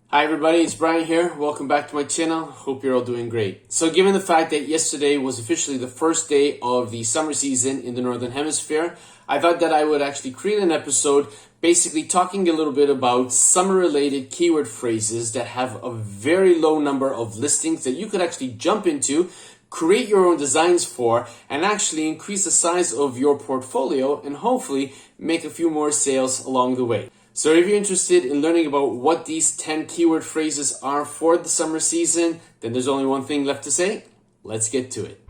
Hi everybody, it's Brian here. Welcome back to my channel. Hope you're all doing great. So given the fact that yesterday was officially the first day of the summer season in the Northern Hemisphere, I thought that I would actually create an episode basically talking a little bit about summer-related keyword phrases that have a very low number of listings that you could actually jump into, create your own designs for, and actually increase the size of your portfolio and hopefully make a few more sales along the way. So if you're interested in learning about what these 10 keyword phrases are for the summer season, then there's only one thing left to say. Let's get to it.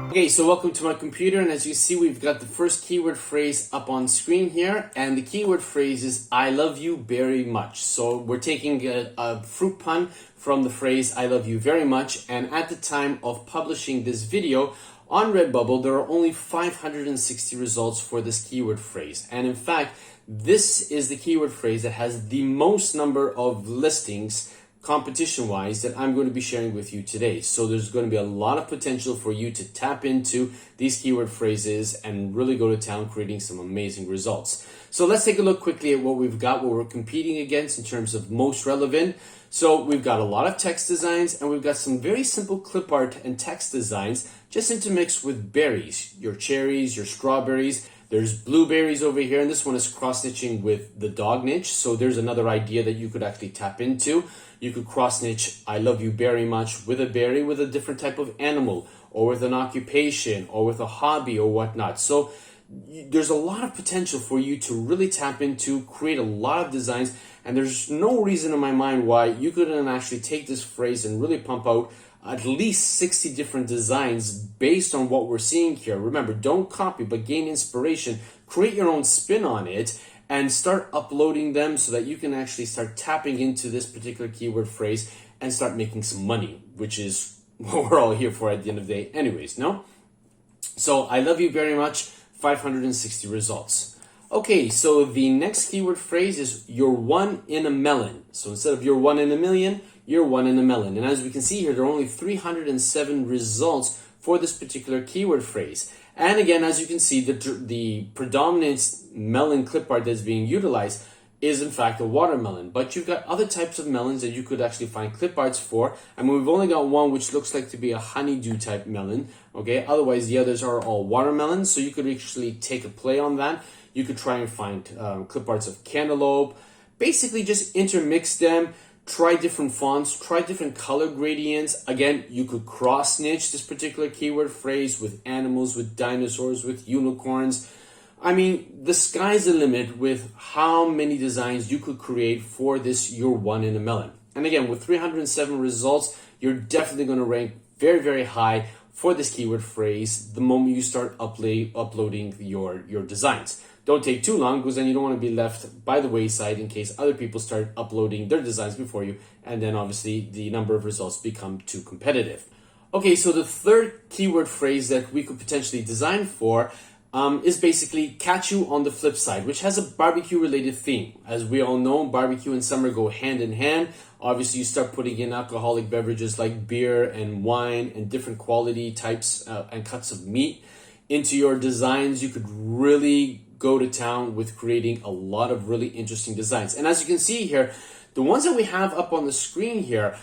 Okay, so welcome to my computer, and as you see, we've got the first keyword phrase up on screen here, and the keyword phrase is I love you very much. So we're taking a fruit pun from the phrase I love you very much, and at the time of publishing this video on Redbubble, there are only 560 results for this keyword phrase. And in fact, this is the keyword phrase that has the most number of listings competition-wise that I'm going to be sharing with you today. So there's going to be a lot of potential for you to tap into these keyword phrases and really go to town creating some amazing results. So let's take a look quickly at what we've got, what we're competing against in terms of most relevant. So we've got a lot of text designs, and we've got some very simple clip art and text designs just intermixed with berries, your cherries, your strawberries. There's blueberries over here, and this one is cross-stitching with the dog niche. So there's another idea that you could actually tap into. You could cross-stitch I love you very much with a berry with a different type of animal, or with an occupation, or with a hobby or whatnot. So there's a lot of potential for you to really tap into, create a lot of designs, and there's no reason in my mind why you couldn't actually take this phrase and really pump out at least 60 different designs based on what we're seeing here. Remember, don't copy, but gain inspiration, create your own spin on it, and start uploading them so that you can actually start tapping into this particular keyword phrase and start making some money, which is what we're all here for at the end of the day anyways, no? So I love you very much, 560 results. Okay, so the next keyword phrase is you're one in a melon. So instead of you're one in a million, you're one in a melon. And as we can see here, there are only 307 results for this particular keyword phrase. And again, as you can see, the predominant melon clip art that's being utilized is in fact a watermelon. But you've got other types of melons that you could actually find clip arts for. And we've only got one which looks like to be a honeydew type melon. Okay, otherwise the others are all watermelons. So you could actually take a play on that. You could try and find clip arts of cantaloupe. Basically just intermix them. Try different fonts, try different color gradients. Again, you could cross-stitch this particular keyword phrase with animals, with dinosaurs, with unicorns. I mean, the sky's the limit with how many designs you could create for this you're one in a melon. And again, with 307 results, you're definitely going to rank very, very high for this keyword phrase the moment you start uploading your designs. Don't take too long, because then you don't want to be left by the wayside in case other people start uploading their designs before you, and then obviously the number of results become too competitive. Okay, so the third keyword phrase that we could potentially design for is basically catch you on the flip side, which has a barbecue related theme. As we all know, barbecue and summer go hand in hand. Obviously, you start putting in alcoholic beverages like beer and wine and different quality types and cuts of meat into your designs. You could really go to town with creating a lot of really interesting designs. And as you can see here, the ones that we have up on the screen here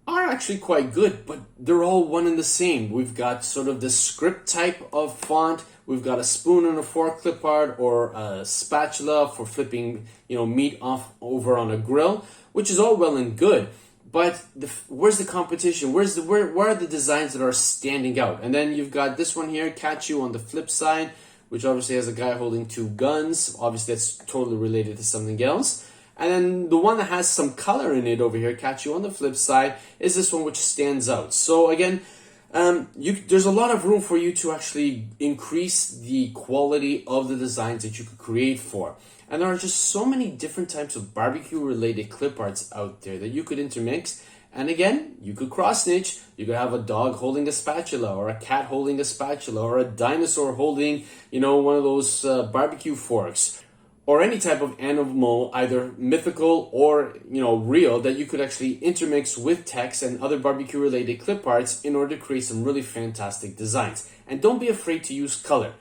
are actually quite good, but they're all one and the same. We've got sort of the script type of font. We've got a spoon and a fork clip art, or a spatula for flipping, meat off over on a grill, which is all well and good. But where's the competition? Where are the designs that are standing out? And then you've got this one here, catch you on the flip side, which obviously has a guy holding two guns. Obviously, that's totally related to something else. And then the one that has some color in it over here, catch you on the flip side, is this one which stands out. So again, there's a lot of room for you to actually increase the quality of the designs that you could create for. And there are just so many different types of barbecue-related clip arts out there that you could intermix. And again, you could cross-stitch. You could have a dog holding a spatula, or a cat holding a spatula, or a dinosaur holding, one of those barbecue forks. or any type of animal, either mythical or real, that you could actually intermix with text and other barbecue related clip arts in order to create some really fantastic designs. And don't be afraid to use color.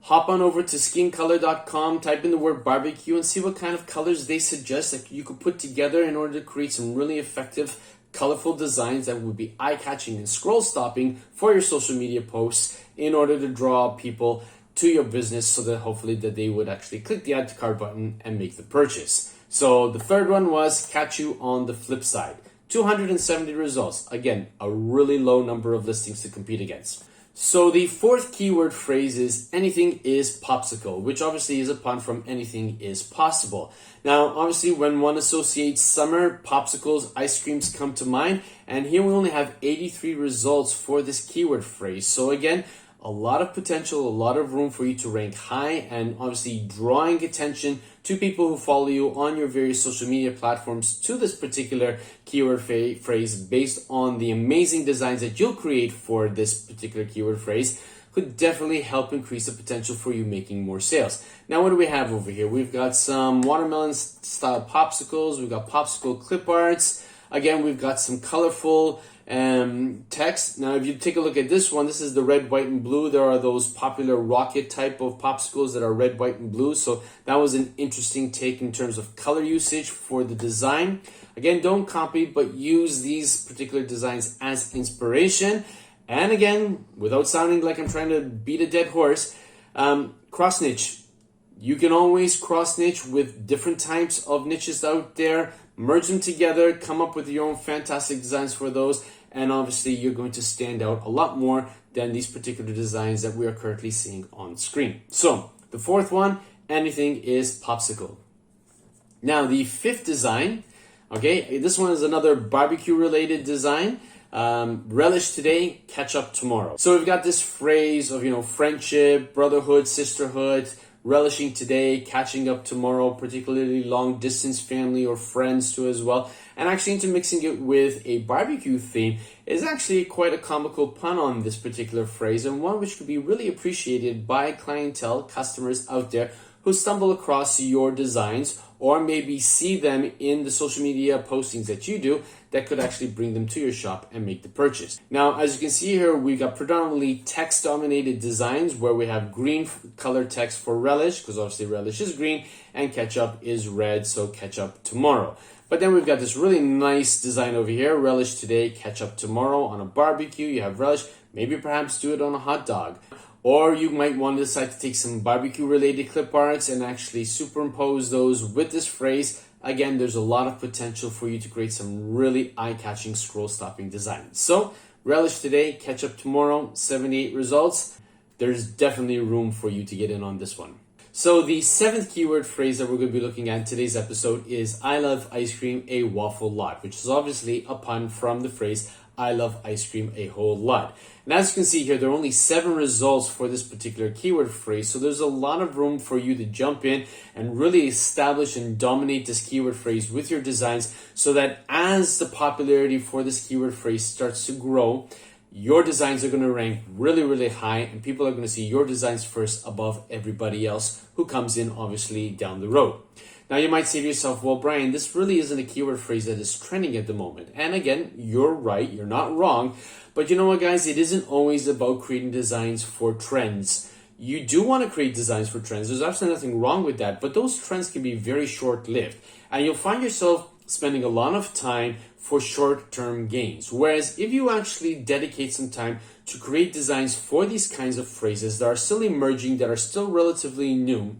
Hop on over to skincolor.com, type in the word barbecue, and see what kind of colors they suggest that you could put together in order to create some really effective, colorful designs that would be eye-catching and scroll-stopping for your social media posts in order to draw people to your business, so that hopefully that they would actually click the add to cart button and make the purchase. So the third one was catch you on the flip side. 270 results. Again, a really low number of listings to compete against. So the fourth keyword phrase is anything is popsicle, which obviously is a pun from anything is possible. Now, obviously, when one associates summer, popsicles, ice creams come to mind. And here we only have 83 results for this keyword phrase. So again, a lot of potential, a lot of room for you to rank high, and obviously drawing attention to people who follow you on your various social media platforms to this particular keyword phrase based on the amazing designs that you'll create for this particular keyword phrase could definitely help increase the potential for you making more sales. Now, what do we have over here? We've got some watermelon style popsicles. We've got popsicle clip arts. Again, we've got some colorful text. Now, if you take a look at this one, this is the red, white, and blue. There are those popular rocket type of popsicles that are red, white, and blue. So that was an interesting take in terms of color usage for the design. Again, don't copy, but use these particular designs as inspiration. And again, without sounding like I'm trying to beat a dead horse, cross niche. You can always cross niche with different types of niches out there. Merge them together, come up with your own fantastic designs for those, and obviously you're going to stand out a lot more than these particular designs that we are currently seeing on screen. So the fourth one, anything is popsicle. Now the fifth design, okay, this one is another barbecue related design. Relish today, catch up tomorrow. So we've got this phrase of friendship, brotherhood, sisterhood, relishing today, catching up tomorrow, particularly long distance family or friends too as well. And actually intermixing it with a barbecue theme is actually quite a comical pun on this particular phrase, and one which could be really appreciated by clientele, customers out there who stumble across your designs or maybe see them in the social media postings that you do that could actually bring them to your shop and make the purchase. Now, as you can see here, we've got predominantly text-dominated designs where we have green color text for relish, because obviously relish is green, and ketchup is red, so ketchup tomorrow. But then we've got this really nice design over here, relish today, ketchup tomorrow. On a barbecue, you have relish, maybe perhaps do it on a hot dog. Or you might want to decide to take some barbecue-related clip arts and actually superimpose those with this phrase. Again, there's a lot of potential for you to create some really eye-catching, scroll-stopping designs. So, relish today, ketchup tomorrow, 78 results. There's definitely room for you to get in on this one. So the seventh keyword phrase that we're going to be looking at in today's episode is I love ice cream a waffle lot, which is obviously a pun from the phrase I love ice cream a whole lot. And as you can see here, there are only 7 results for this particular keyword phrase. So there's a lot of room for you to jump in and really establish and dominate this keyword phrase with your designs, so that as the popularity for this keyword phrase starts to grow, your designs are going to rank really, really high, and people are going to see your designs first above everybody else who comes in, obviously, down the road. Now, you might say to yourself, well, Brian, this really isn't a keyword phrase that is trending at the moment. And again, you're right. You're not wrong. But you know what, guys? It isn't always about creating designs for trends. You do want to create designs for trends. There's absolutely nothing wrong with that. But those trends can be very short-lived. And you'll find yourself spending a lot of time for short-term gains. Whereas if you actually dedicate some time to create designs for these kinds of phrases that are still emerging, that are still relatively new,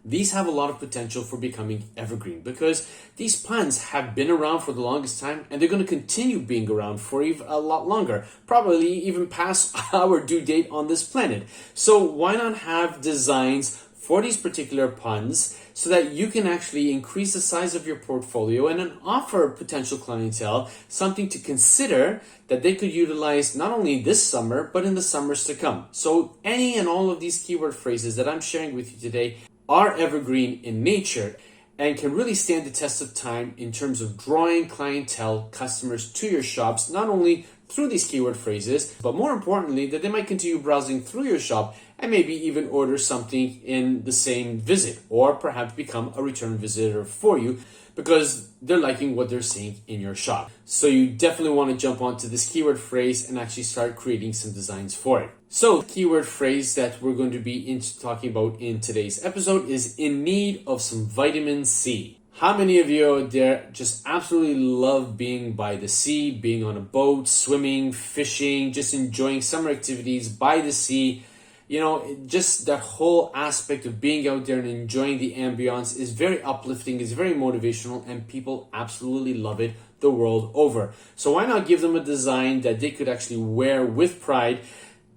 these have a lot of potential for becoming evergreen, because these puns have been around for the longest time, and they're going to continue being around for a lot longer, probably even past our due date on this planet. So why not have designs for these particular puns so that you can actually increase the size of your portfolio and then offer potential clientele something to consider that they could utilize not only this summer, but in the summers to come. So any and all of these keyword phrases that I'm sharing with you today are evergreen in nature and can really stand the test of time in terms of drawing clientele, customers to your shops, not only through these keyword phrases, but more importantly, that they might continue browsing through your shop and maybe even order something in the same visit, or perhaps become a return visitor for you because they're liking what they're seeing in your shop. So you definitely want to jump onto this keyword phrase and actually start creating some designs for it. So the keyword phrase that we're going to be talking about in today's episode is in need of some vitamin C. How many of you out there just absolutely love being by the sea, being on a boat, swimming, fishing, just enjoying summer activities by the sea? You know, just that whole aspect of being out there and enjoying the ambiance is very uplifting, is very motivational, and people absolutely love it the world over. So why not give them a design that they could actually wear with pride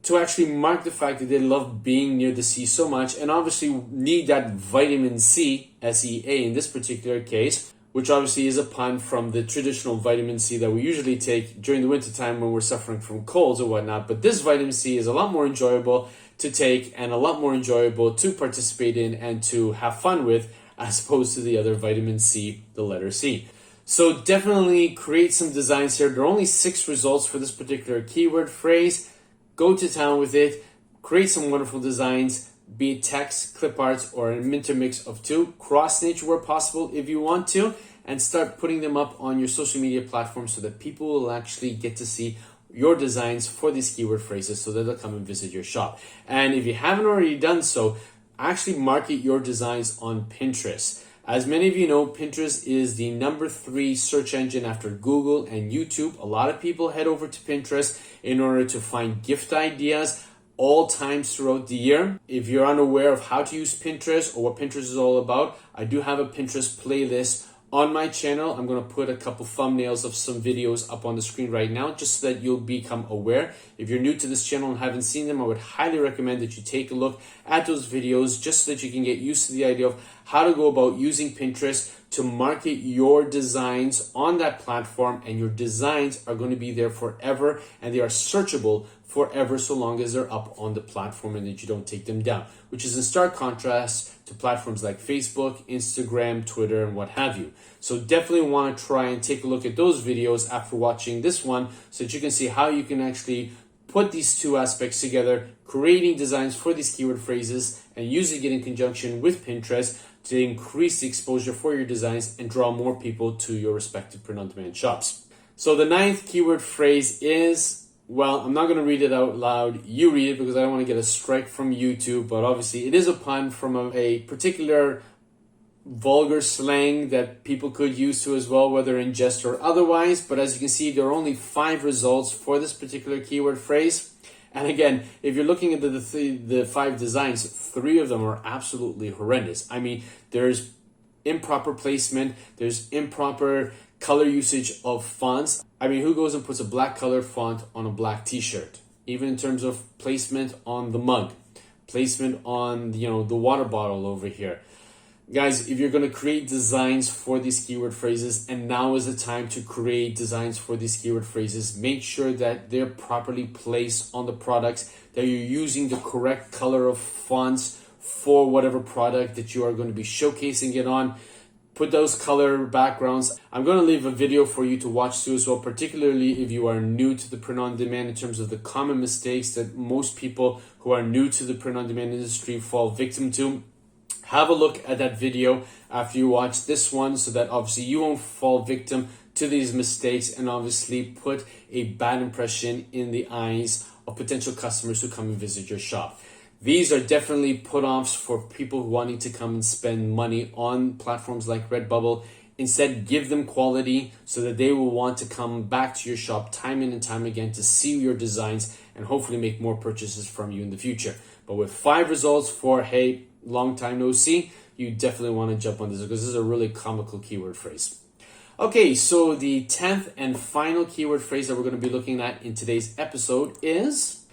to actually mark the fact that they love being near the sea so much, and obviously need that vitamin C, S-E-A in this particular case, which obviously is a pun from the traditional vitamin C that we usually take during the winter time when we're suffering from colds or whatnot. But this vitamin C is a lot more enjoyable to take and a lot more enjoyable to participate in and to have fun with, as opposed to the other vitamin C, the letter C. So definitely create some designs here. There are only 6 results for this particular keyword phrase. Go to town with it, create some wonderful designs, be it text, clip arts, or an intermix of 2. Cross-stitch where possible if you want to, and start putting them up on your social media platforms so that people will actually get to see your designs for these keyword phrases so that they'll come and visit your shop. And if you haven't already done so, actually market your designs on Pinterest. As many of you know, Pinterest is the number 3 search engine after Google and YouTube. A lot of people head over to Pinterest in order to find gift ideas all times throughout the year. If you're unaware of how to use Pinterest or what Pinterest is all about, I do have a Pinterest playlist on my channel. I'm going to put a couple thumbnails of some videos up on the screen right now just so that you'll become aware. If you're new to this channel and haven't seen them, I would highly recommend that you take a look at those videos just so that you can get used to the idea of how to go about using Pinterest to market your designs on that platform. And your designs are going to be there forever, and they are searchable forever so long as they're up on the platform and that you don't take them down, which is in stark contrast to platforms like Facebook, Instagram, Twitter, and what have you. So definitely want to try and take a look at those videos after watching this one so that you can see how you can actually put these 2 aspects together, creating designs for these keyword phrases and using it in conjunction with Pinterest to increase the exposure for your designs and draw more people to your respective print-on-demand shops. So the 9th keyword phrase is, well, I'm not going to read it out loud. You read it because I don't want to get a strike from YouTube, but obviously it is a pun from a particular vulgar slang that people could use to as well, whether in jest or otherwise. But as you can see, there are only 5 results for this particular keyword phrase. And again, if you're looking at the 5 designs, 3 of them are absolutely horrendous. I mean, there's improper placement, there's improper color usage of fonts. I mean, who goes and puts a black colored font on a black t-shirt? Even in terms of placement on the mug, placement on, the water bottle over here. Guys, if you're going to create designs for these keyword phrases, and now is the time to create designs for these keyword phrases, make sure that they're properly placed on the products, that you're using the correct color of fonts for whatever product that you are going to be showcasing it on. Put those color backgrounds. I'm going to leave a video for you to watch too as well, particularly if you are new to the print-on-demand, in terms of the common mistakes that most people who are new to the print-on-demand industry fall victim to. Have a look at that video after you watch this one so that obviously you won't fall victim to these mistakes and obviously put a bad impression in the eyes of potential customers who come and visit your shop. These are definitely put-offs for people wanting to come and spend money on platforms like Redbubble. Instead, give them quality so that they will want to come back to your shop time in and time again to see your designs and hopefully make more purchases from you in the future. But with 5 results for, hey, long time no see, you definitely want to jump on this because this is a really comical keyword phrase. Okay, so the 10th and final keyword phrase that we're going to be looking at in today's episode is,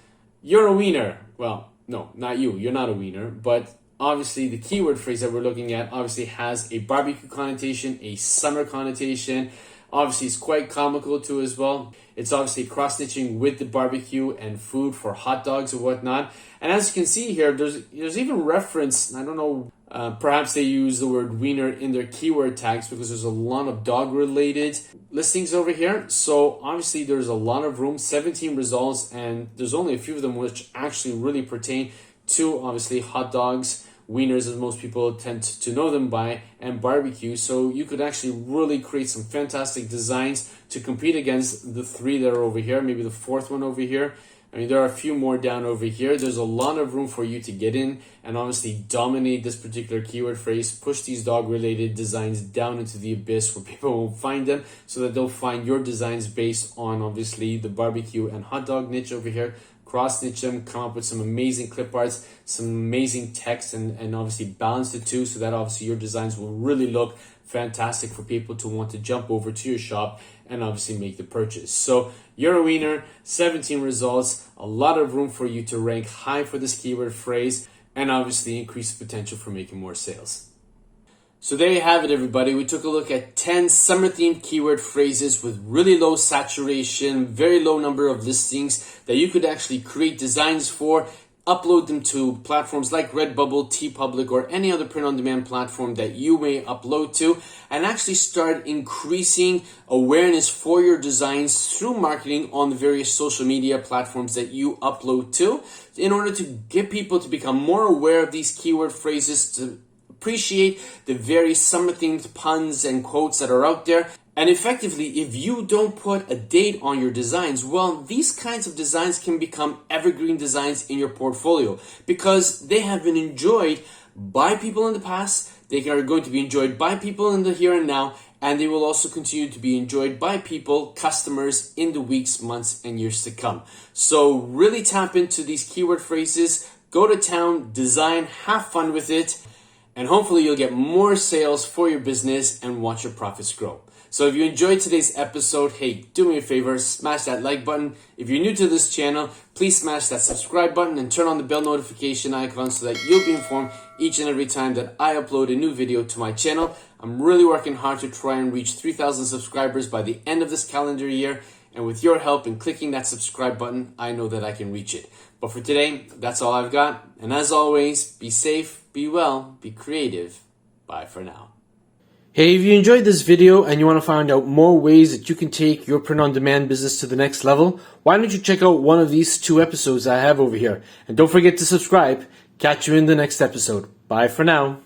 you're a wiener. Well, no, not you. You're not a wiener, but obviously the keyword phrase that we're looking at obviously has a barbecue connotation, a summer connotation, Obviously, it's quite comical too as well. It's obviously cross-stitching with the barbecue and food for hot dogs or whatnot. And as you can see here, there's even reference, I don't know, perhaps they use the word wiener in their keyword tags because there's a lot of dog-related listings over here. So obviously there's a lot of room, 17 results, and there's only a few of them which actually really pertain to obviously hot dogs, wieners as most people tend to know them by, and barbecue. So you could actually really create some fantastic designs to compete against the three that are over here, maybe the fourth one over here. I mean, there are a few more down over here. There's a lot of room for you to get in and obviously dominate this particular keyword phrase, push these dog-related designs down into the abyss where people won't find them, so that they'll find your designs based on obviously the barbecue and hot dog niche over here. Cross-stitch them, come up with some amazing clip arts, some amazing text, and obviously balance the two so that obviously your designs will really look fantastic for people to want to jump over to your shop and obviously make the purchase. So you're a winner, 17 results, a lot of room for you to rank high for this keyword phrase, and obviously increase the potential for making more sales. So there you have it, everybody. We took a look at 10 summer-themed keyword phrases with really low saturation, very low number of listings that you could actually create designs for, upload them to platforms like Redbubble, TeePublic, or any other print-on-demand platform that you may upload to, and actually start increasing awareness for your designs through marketing on the various social media platforms that you upload to, in order to get people to become more aware of these keyword phrases, to appreciate the various summer-themed puns and quotes that are out there. And effectively, if you don't put a date on your designs, well, these kinds of designs can become evergreen designs in your portfolio because they have been enjoyed by people in the past, they are going to be enjoyed by people in the here and now, and they will also continue to be enjoyed by people, customers, in the weeks, months, and years to come. So really tap into these keyword phrases, go to town, design, have fun with it, and hopefully you'll get more sales for your business and watch your profits grow. So if you enjoyed today's episode, hey, do me a favor, smash that like button. If you're new to this channel, please smash that subscribe button and turn on the bell notification icon so that you'll be informed each and every time that I upload a new video to my channel. I'm really working hard to try and reach 3,000 subscribers by the end of this calendar year. And with your help in clicking that subscribe button, I know that I can reach it. But for today, that's all I've got. And as always, be safe, be well, be creative. Bye for now. Hey, if you enjoyed this video and you want to find out more ways that you can take your print-on-demand business to the next level, why don't you check out one of these 2 episodes I have over here. And don't forget to subscribe. Catch you in the next episode. Bye for now.